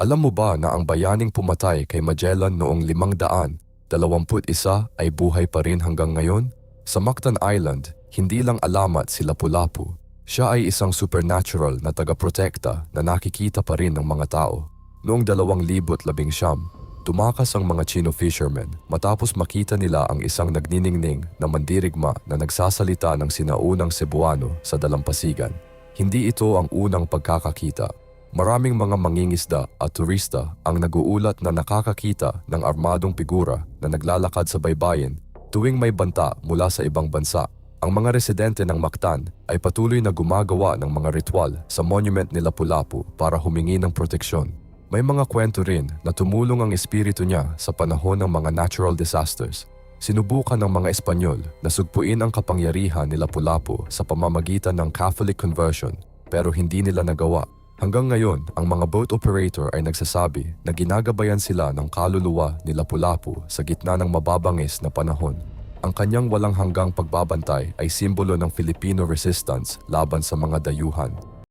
Alam mo ba na ang bayaning pumatay kay Magellan noong 521 ay buhay pa rin hanggang ngayon? Sa Mactan Island, hindi lang alamat si Lapu-Lapu. Siya ay isang supernatural na taga-protekta na nakikita pa rin ng mga tao. Noong 2019, tumakas ang mga Chino fishermen matapos makita nila ang isang nagniningning na mandirigma na nagsasalita ng sinaunang Cebuano sa dalampasigan. Hindi ito ang unang pagkakakita. Maraming mga mangingisda at turista ang naguulat na nakakakita ng armadong figura na naglalakad sa baybayin tuwing may banta mula sa ibang bansa. Ang mga residente ng Mactan ay patuloy na gumagawa ng mga ritual sa monument ni Lapu-Lapu para humingi ng proteksyon. May mga kwento rin na tumulong ang espiritu niya sa panahon ng mga natural disasters. Sinubukan ng mga Espanyol na sugpuin ang kapangyarihan ni Lapu-Lapu sa pamamagitan ng Catholic conversion pero hindi nila nagawa. Hanggang ngayon, ang mga boat operator ay nagsasabi na ginagabayan sila ng kaluluwa ni Lapu-Lapu sa gitna ng mababangis na panahon. Ang kanyang walang hanggang pagbabantay ay simbolo ng Filipino resistance laban sa mga dayuhan.